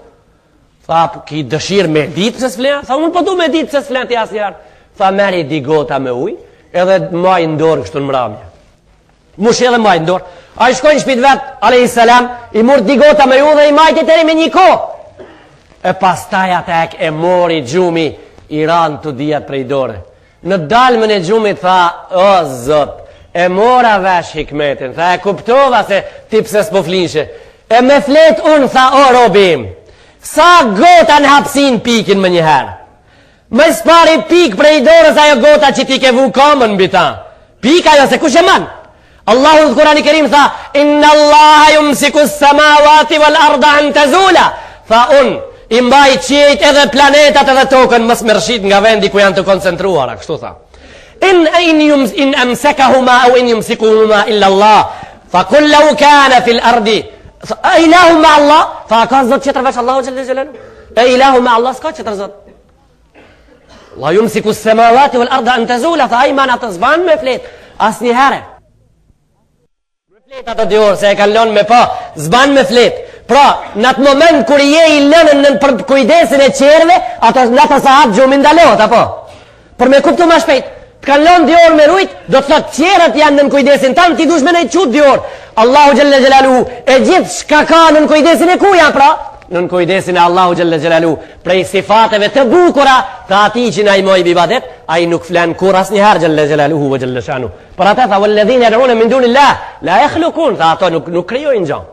Tha ki dëshirë me ditë pse s'flen? Tha unë po du me ditë pse s'flen të as njëherë. Tha meri digota me uj, edhe maj ndorë kështu në mramja. Mush edhe maj ndorë. A i shkojnë shpit vetë, a.s. i murë digota me ju dhe i majti tëri me një ko. E pas taj atek e mori gjumi, i ranë të dijat prej dore. Në dalmën e gjumit tha, o zot, e mora vesh hikmetin, tha e kuptova se ti pse s'po flinshe. E me flet unë, tha o robim, sa gota në hapsin pikin më njëherë. Më spari pik prej dorës ajo gota që ti ke vu kamën mbi ta. Pika jo se kush e man. Allahu në Kurani Kerim tha, inna Allaha yumsiku s-samawati wal arda an tazula. Tha unë, i mbaj qiejt edhe planetat edhe tokën mos mërshit nga vendi ku janë të koncentruara, kështu tha. In amsakahuma au in yumsikuhuma illa Allah fa kullu kana fil ardi ilahu ma Allah, fa ka zot tjetër veç Allahu xhalla xhelalu, ilahu ma Allah s'ka tjetër zot. Allah yumsiku as-samawati wal arda an tazula, fa ayman atazban me flet asnjëherë. Me flet ato dy orë se e kanë lënë me pa, zban me flet. Pra, në atë moment kur je i lënë në për kujdesin e qerve, ato në ato sahat gjumi ndalohet, apo? Për me kuptu ma shpejt, të kanë lënë dy orë me rujt, do të thotë qerët janë në kujdesin tanë, ti dush me në qutë dy orë. Allahu Gjelle Gjelalu, e gjithë shka ka në kujdesin e kuja, pra? Në kujdesin e Allahu Gjelle Gjelalu, prej sifateve të bukura, të ati që na i moj bibadet, a i nuk flenë kur as njëherë Gjelle Gjelalu hu vë Gjelle Shanu. Për atë tha, vëlledhin e rëune min dunillah, la e khlukun, tha ato nuk kryojnë gjanë.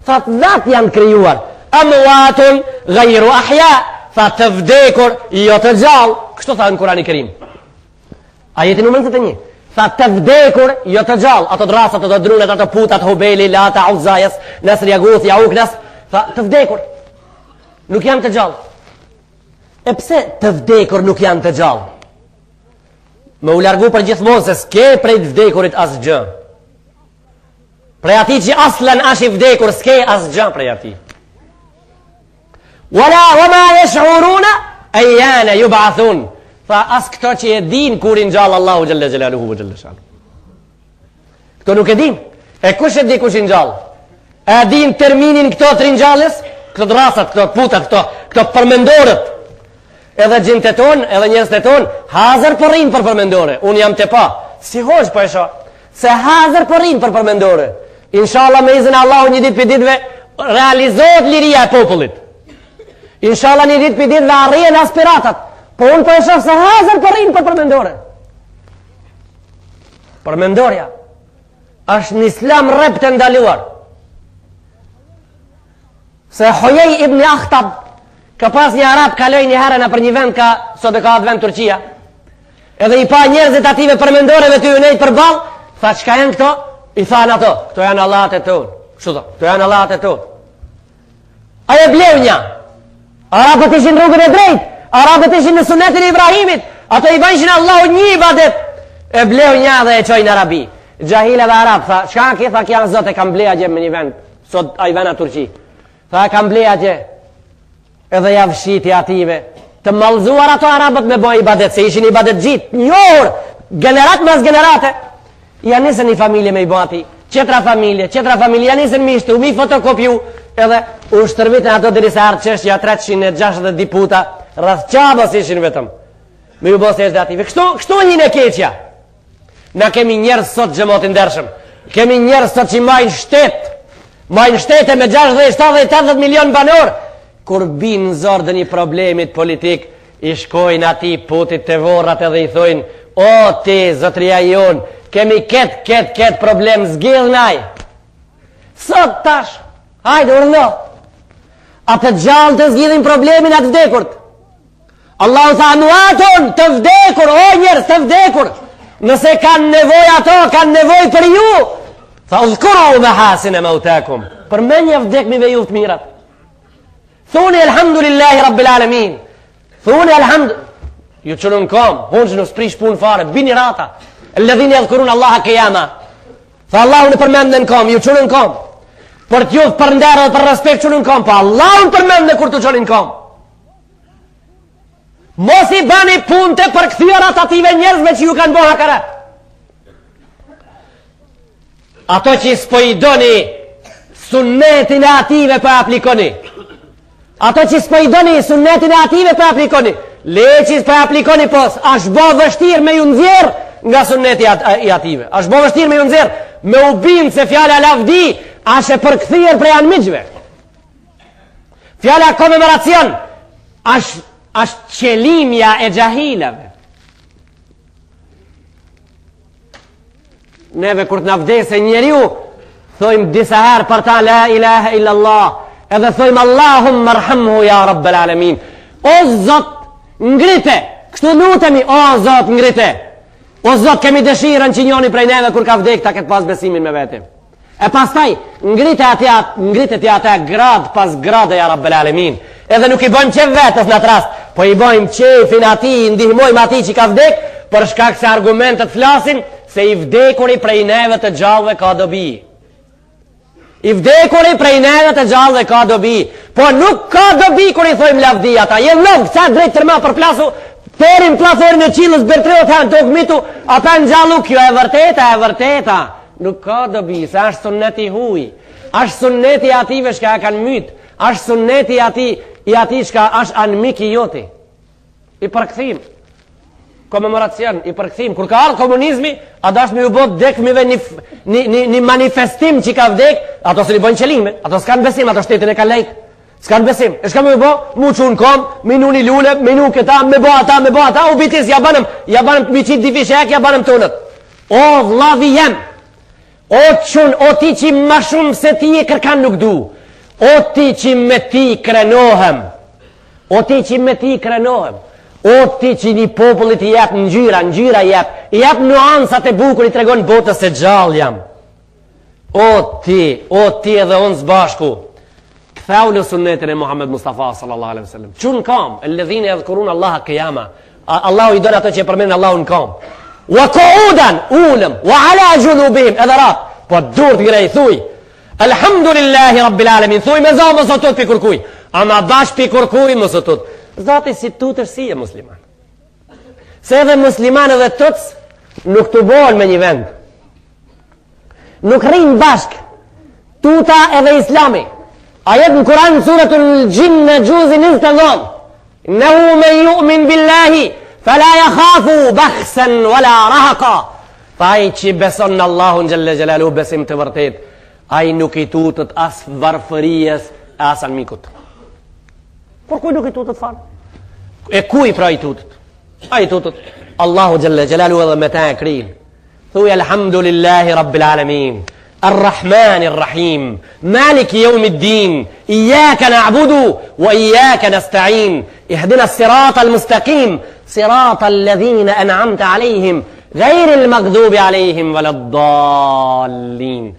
Thot dhat janë krijuar, amwatun ghayru ahya, fa të vdekur jo të gjallë, kështu tha në Kurani Kerim. Ajeti numër 21. Fa të vdekur jo të gjallë, ato drasat, ato drunet, ato putat, Hubeli, Lata, Uzzajas, Nasr, Jaguth, Jauknas, fa të vdekur nuk janë të gjallë. E pse të vdekur nuk janë të gjallë? Me u largu për gjithmonë se s'ke prej të vdekurit asgjë. Prej ati që aslan ash i vdekur s'ke asgjë prej ati. Wama yash'uruna ayyana yub'athun. Tha as këto që e din kur i ngjall Allahu xhalla xhelaluhu ve xhalla shanu. Këto nuk e din. E kush e di kush i ngjall? E din terminin këto të ringjallës, këto drasat, këto putat, këto përmendorët. Edhe gjinët e tonë, edhe njerëzit e tonë, hazër po rrinë për përmendore. Unë jam te pa. Si hoq po e shoh? Se hazër po rrinë për përmendore. Inshallah me izin Allahu një ditë për ditëve realizohet liria e popullit. Inshallah një ditë për ditëve arrijen aspiratat. Po unë për e shoh se hazër për rinë për përmendore. Përmendorja është në islam rep të ndaluar. Se Hujej ibn Akhtab ka pas një arab kaloj një herë në për një vend ka sot e ka atë vend Turqia. Edhe i pa njerëzit ative përmendoreve të ju nejtë për balë, tha qka janë këto? I thanë ato, këto janë Allahat e tonë. Kështu tha, këto janë Allahat e tonë. Aje bleu një. Arabët ishin rrugën e drejt, arabët ishin në sunetin e Ibrahimit, ato i banjshin Allahu një ibadet. E bleu një dhe e qojnë Arabi. Gjahile dhe Arab, tha, qka ki, tha kja zote kam bleja gje me një vend, sot a i vena Turqi. Tha kam bleja gje, edhe javshiti ative. Të malzuar ato arabët me boj ibadet, se ishin ibadet gjitë, një orë, generat mas generate. Ja nisën një familje me i bati, qetra familje, ja nisën mishtu, mi fotokopiu, edhe u shtërvitën ato dhe se ardë qështja 360 diputa, rrëth qabës ishin vetëm. Me ju bosë e shde ative. Kështu një në keqja. Na kemi njerës sot gjëmotin dërshëm. Kemi njerës sot që majnë shtete me 60-70-80 milion banor. Kur binë zorë dhe një problemit politik, i shkojnë ati putit të vorrat edhe i thojnë, o ti, zotria jonë, kemi ketë problem, zgjidhnaj. Sot tash, hajde urno. Atë gjallë të zgjidhin problemin atë vdekurt. Allahu tha anuaton të vdekur, o njerës të vdekur. Nëse kanë nevoj ato, kanë nevoj për ju. Tha uzkuru me hasin e mautakum. Për menja vdekmive ju të mirat. Thuni elhamdulillahi rabbil alamin. Thuni ju qëllën kom, hunë që në sprish pun fare, bini rata. Alladhin yadhkurun Allaha qiyama. Tha Allahu në përmendën kom, ju qëllën kom. Për t'ju për nderë dhe për respekt qëllën kom, pa Allahu në përmendën kur të qëllën kom. Mos i bani punte për këthyrat ative njerëzve që ju kanë bo hakara. Ato që s'pojdoni sunnetin e ative për aplikoni. Ato që s'pojdoni sunnetin e ative për aplikoni. Leqis për aplikoni pos, ashtë bo vështir me ju nëzirë nga sunneti i ative. Ashtë bo vështir me ju nëzirë, me u bimë se fjale lavdi, ashtë e për këthyrë prej anëmigjve. Fjale komemoracion, ashtë qelimja e gjahilave. Neve kur të navdese njeriu, thojmë disa herë për ta la ilaha illallah, edhe thojmë Allahum marhamhu ja rabbel alamin. O Zot, ngrite, kështu lutemi, o Zot, ngrite. O Zot, kemi dëshirën që njoni prej neve kur ka vdek ta këtë pas besimin me vete. E pastaj, ngrite ti ata grad pas grade ja rabbel alamin. Edhe nuk I bojmë qef vetës në atë rast, po I bojmë qefin ati, ndihmojmë ati që ka vdek, për shkak se argumentet flasin se I vdekuri prej neve të gjallëve ka dobi. I vdekuri prej neve të gjallëve ka dobi. Po nuk ka dobi kur I thojmë lavdi ata. Je lëngë, sa drejt tërma për plasu, terin plasorin e qilës bërtreot hanë të këmitu, ata në gjallu, kjo e vërteta. Nuk ka dobi, se ashtë sunneti huj. Ashtë sunneti ative shka e kanë mytë. Ashtë sunneti I ati shka ashtë anëmik I joti. I përkëthim. Komemoracion, I përkëthim. Kur ka ardhë komunizmi, a dash me u bot dekmive një manifestim që ka vdek, ato se li bojnë qelime, ato s'kanë besim, ato shtetin e ka lejtë. S'kanë besim. E shka me u bo, mu qunë kom, minu një lule, minu këta, me bo ata, u bitis, ja banëm mi qitë difishek, ja banëm tonët. O, vlavi jem, o qunë, o ti që ma shumë se ti e kërkan nuk du, o ti që me ti krenohem, o ti që një popullit I jep ngjyra jep nuansat e bukur I tregon botës se gjallë jam. O ti edhe unë zbashku, këthaulu sunnetin e Muhammed Mustafa sallallahu alaihi wasallam. Çun kam, alladhina yadhkuruna Allaha qiyama. Allahu I don ato që e përmendin Allahun kam. Wa qu'udan, ulëm, wa ala junubihim, edharat. Po dur të grej thuj. Alhamdulillahi rabbil alamin. Thuj me zonë mos otot pi kurkuj. Ama bash pi kurkuj mos otot. Zoti si tutër si e musliman. Se edhe musliman edhe tuts nuk të bojnë me një vend. Nuk rrinë bashk. Tuta edhe islami. Ajet në Kur'an suratul Jinn në gjuzin 29. Innehu men yu'min billahi fala yakhafu bakhsan wala rahaqa. Ai që beson në Allahun xhalla xhelalu besim të vërtet, ai nuk I tutët as varfëries as anmikut. Por kuj nuk I tutët fare? E kuj pra I tutët? I tutët Allahu xhalla xhelalu edhe me ta e krin. Thuaj alhamdulillahi rabbil alamin. الرحمن الرحيم مالك يوم الدين إياك نعبد وإياك نستعين اهدنا الصراط المستقيم صراط الذين أنعمت عليهم غير المغضوب عليهم ولا الضالين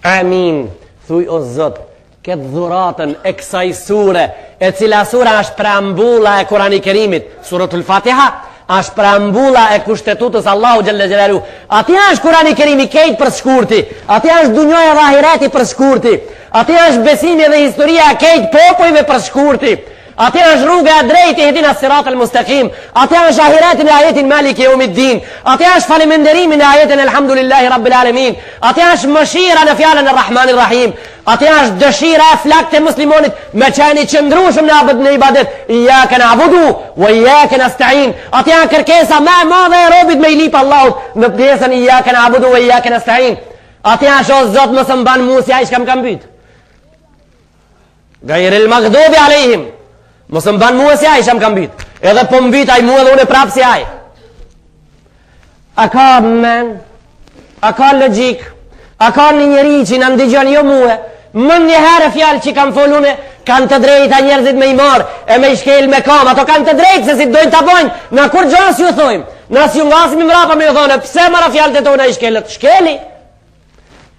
آمين. Thuj o Zot, këtë dhuratën e kësaj sure, e cila sura është preambulla e Kurani Kerimit, suratul Fatiha, është preambulla e kushtetutës Allahu xhalla xhelalu. Ati është Kurani Kerimi kejt për shkurti, ati është dunjoja dhe ahireti për shkurti, ati është besimi dhe historia e kejt popujve për shkurti, ati është rruga e drejtë ihdina sirat al-mustaqim, ati është ahiretin e ajetin Malik yawmiddin, ati është falimenderimin e ajetin Elhamdulillahi Rabbil Alamin, ati është mëshira në fjalën e Rahmanir Rahim, ati është dëshira e flakt e muslimonit me qeni qëndrushëm në ibadet, Iyaka na'budu wa Iyaka nasta'in, ati është kërkesa më e madhe e robit me I lip Allahut në pjesën Iyaka na'budu wa Iyaka nasta'in. Ati është o Zot mos më ban mua si ai që kam mbyt. Gairil maghdubi alehim. Mos më ban mua si ai që kam mbyt. Edhe po mbyt ai mua dhe unë prap si ai. A ka men? A ka logjik? A ka një njeri që në ndigjon jo mua? Më një herë fjalë që kam folune, kanë të drejta njerëzit me I marë, e me I shkel me kam, ato kanë të drejtë se si dojnë të bojnë, në kur gjohës ju thojmë, nësë ju ngasim I mrapa me ju thonë, pse mara fjalët e tona I shkelët? Shkeli,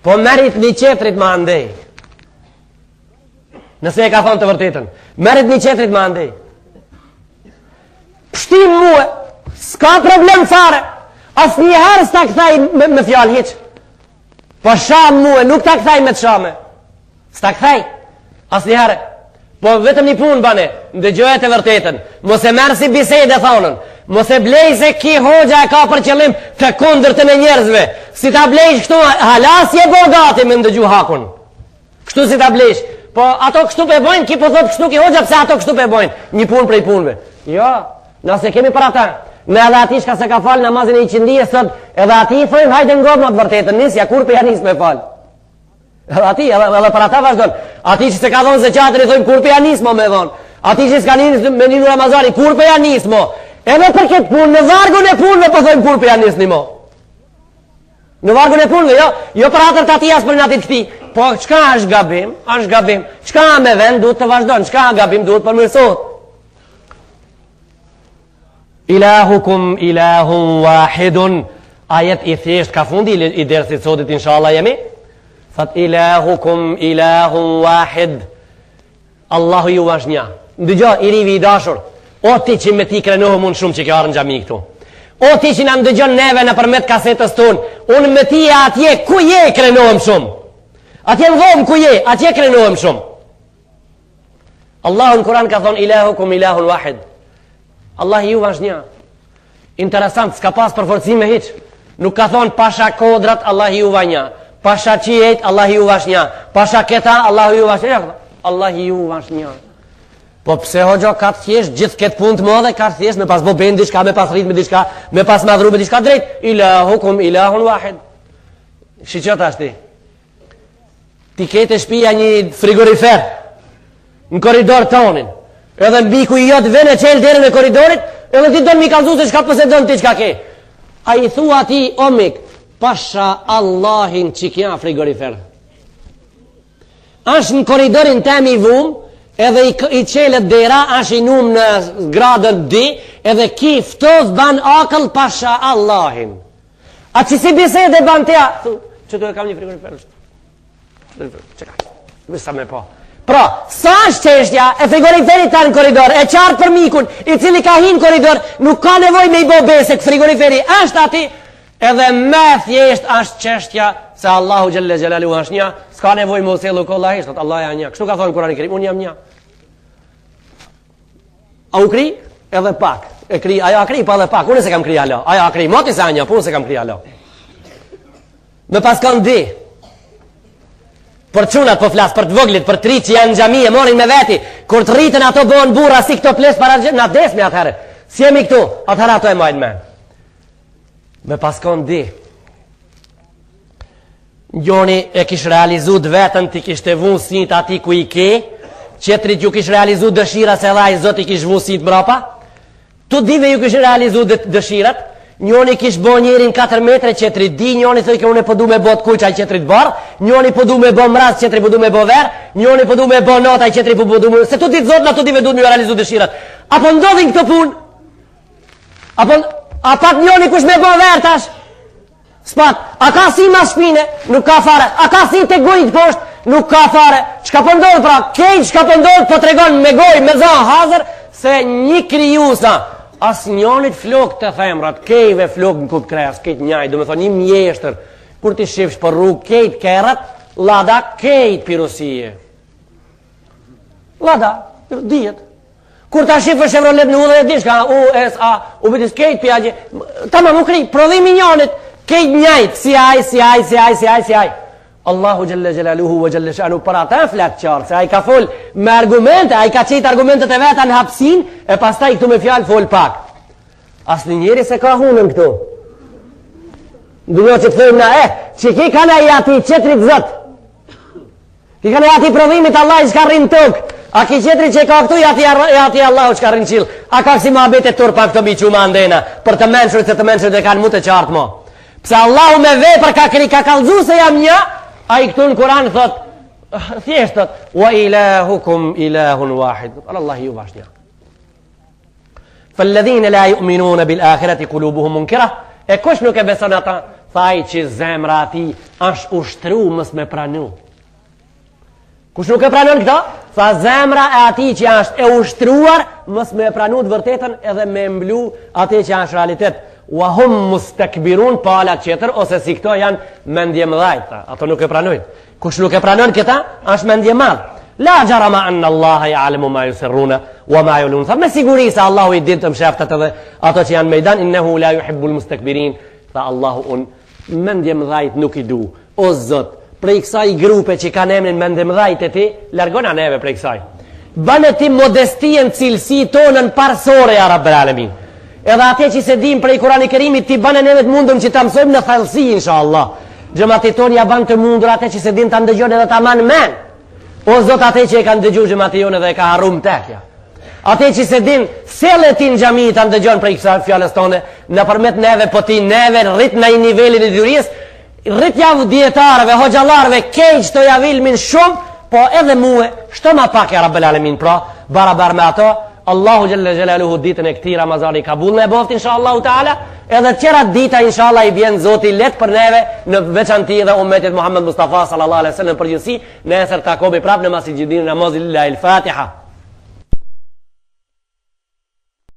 po merit një qetrit ma andej. Nëse e ka thonë të vërtetën, merit një qetrit ma andej. Pështim muë, s'ka problem fare, as një herë s'ta këthaj me fjallë heqë. Po sham muë, nuk ta këthaj me të shame. S'ta këthaj, as një herë. Po vetëm një punë bane, ndëgjohet e vërtetën. Mos e merë si bisejt e thonën. Mos e blej se ki hoxha e ka për qëllim të kundërtën e njerëzve. Si ta blejsh këtu, halasje bogati me ndëgju hakun. Kështu si ta blejsh. Po ato kështu pe bojnë, ki po thot kështu ki hoxha, pse ato kështu pe bojnë. Një punë prej punëve. Jo, nëse kemi për ata. Me edhe ati shka se ka falë namazin e I qindije sot, edhe ati I thojmë hajde ngop në të vërtetën, nisja kur për janis me falë. Edhe ati, edhe për ata vazhdojnë. Ati që se ka dhonë zeqatën I thojmë kur për janis mo me dhonë. Ati që s'ka njës me një Ramazani, kur për janis mo. Edhe për këtë punë, në vargun e punëve po thojmë kur për janis një mo. Në vargun e punëve, jo për atër të ati asë për në atit këti. Po qka është gabim, është gabim. Qka me vend duhet të vazhdojnë, qka gabim duhet për mërsot. Ilahukum ilahun wahidun. Ajet I thjesht ka fundi I dersit sotit inshallah jemi. Thot ilahukum ilahun wahid. Allahu ju është një. ndëgjo i rivi i dashur, o ti që me ti krenohëm unë shumë që kjo arë në gjami këtu, o ti që në ndëgjon neve në përmet kasetës tonë, unë me ti e atje ku je krenohëm shumë, atje në dhomë ku je, atje krenohëm shumë. Allahu në Kur'an ka thonë ilahukum ilahun wahid, Allah ju është një. Interesant, s'ka pas përforcime hiq, nuk ka thonë pasha kodrat Allah ju va një, pasha qijet Allah ju vash një, pasha keta Allah ju vash një, Allah ju vash një. Po pse hoxha ka të thjesht gjithë këtë punë të madhe, ka të thjesht me pas bo ben diçka, me pas rrit me diçka, me pas madhru me diçka drejt, ilahukum ilahun wahid. Shiqot ashti, ti kete shpia një frigorifer në koridor tonin, edhe në biku i jotë vene qelë dherën e koridorit, edhe ti donë mi kalzu se shka posedon ti qka ke. A i thua ti, o mik, pasha Allahin që kja frigorifer. Ashtë në koridorin tem i vum, edhe i qelet dera, ashtë i num në gradën D, edhe ki ftoz ban akëll pasha Allahin. A që si bisede ban tja? Që të e kam një frigorifer? Që ka? Visa me po. Pra, sa është qeshtja e frigoriferit ta në koridor, e qartë për mikun, i cili ka hi në koridor, nuk ka nevoj me i bo besek, frigoriferi është ati, edhe me thjesht është qeshtja se Allahu Gjelle Gjelalu është një, s'ka nevoj me usellu kolla ishtë, Allah ja një. Kështu ka thonë Kurani Kerim, unë jam një. A u kri? Edhe pak. E kri, ajo a kri, pa edhe pak, unë se kam kri alo. Ajo a kri, moti se a një, po unë se kam kri alo. Me pas kanë di. Për çunat po flas, për të voglit, për tri që janë në xhami e morin me veti, kur të rritën ato bëhen burra si këto ples para na desme atëherë. Si jemi këtu, atëherë ato e majnë me. Me paskon di. Njoni e kish realizu të vetën, ti kish të vunë sinit ati ku i ke, qetrit ju kish realizu dëshira se dha i Zot i kish vunë sinit mrapa, tu dive ju kish realizu dëshirat, njoni kish bo njerin 4 metre, qetri di, njoni thëj ke unë po du me bo të kuqa i qetrit barë, njoni po du me bo mraz, qetri po du me bo verë, njoni po du me bo nota i qetri po du me... Se tu ditë Zot, na tu dive du me realizu dëshirat. Apo ndodhin këto pun? A pat njoni kush me bo verë tash? Spat, a ka si mas shpine? Nuk ka fare. A ka si të gojit poshtë? Nuk ka fare. Qka po ndodhë pra? Kejt qka po ndodhë po tregon me goj, me za, hazër, se një krijusa as njonit flok të themrat, kejve flok në kutë kres, kejt njaj, do me thonë një mjeshtër, kur ti shifsh për rrug, kejt kerat, lada, kejt pirusie. Lada, dijet. Kur ta shifë Chevrolet në udhe e dishka, USA, u bitis kejt pjagje, ta ma më kri, prodhimi njonit, kejt njajt, si aj. Allahu Gjelle Gjelaluhu vë Gjelle Shanu për ata e fletë qarë, se a i ka fol me argumente, a i ka qejt argumentet e veta në hapsin, e pastaj këtu me fjalë fol pak. Asë një njeri se ka hunën këtu. Ndënjo që të thëmë na që ki ka na i ati qetrit zët. Ki ka na i ati prodhimit Allah i shka rrinë tokë. A ki qetrit që ka këtu i ati Allah i shka rrinë qilë. A ka kësi ma abete tur pa këto mi quma ndena, për të menshërit se të menshërit e kanë mu të qartë mo. Pse Allahu me vepër ka kalzu se jam një, a i këtu në Kur'an thot, thjeshtët, wa ilahukum ilahun wahid. Allah ju vash një. Fëlledhine la ju'minune bil akhirati kulubuhum munkira, e kush nuk e beson ata, thaj që zemra ati është ushtru mës me pranu. Kush nuk e pranon këta? Tha zemra e ati që është e ushtruar mës me pranu të vërtetën edhe me mblu ati që është realitet. Wa hum mustakbirun pala qeter, ose si këto janë mendje mëdhajta, ato nuk e pranojnë. Kush nuk e pranon këta, është mendje madh. La jarama anna Allah ya'lamu ma yusirruna wa ma yulun. Tha me siguri se Allahu i din të mshaftat edhe ato që janë mejdan, innehu la yuhibbul mustakbirin. Tha Allahu mendje mëdhajt nuk i du. O Zot, prej kësaj grupe që kanë emrin mendje mëdhajt e ti, largona neve prej kësaj. Bane ti modestien cilësi tonën parsore ja Rabbel Alamin. Edhe atë që se dim prej Kurani Kerimit ti banë neve të mundëm që ta mësojmë në thellësi inshallah. Xhamati ton ja ban të mundur atë që se din ta ndëgjojnë edhe ta man men. O Zot, atë që e kanë dëgjuar xhamati jonë dhe e ka harrum tekja. Atë që se din selletin xhami ta ndëgjojnë prej kësaj fjalës tonë nëpërmjet neve, po ti neve rrit në një nivelin e dyrisë, rrit javë dietarëve, hoxhallarëve, keq to ja vilmin shumë, po edhe mua, shto ma pak ja Rabbel Alamin, pra barabar me ato. Allahu Gjelle Gjelaluhu ditën e këti Ramazani kabul në e boft inshallah ta'ala, edhe tjera dita inshallah i bjen Zoti let për neve në veçanti dhe umetit Muhammed Mustafa sallallahu alaihi wasallam përgjithësi, nesër takobi prap në masjidin namazil lillahi al-Fatiha.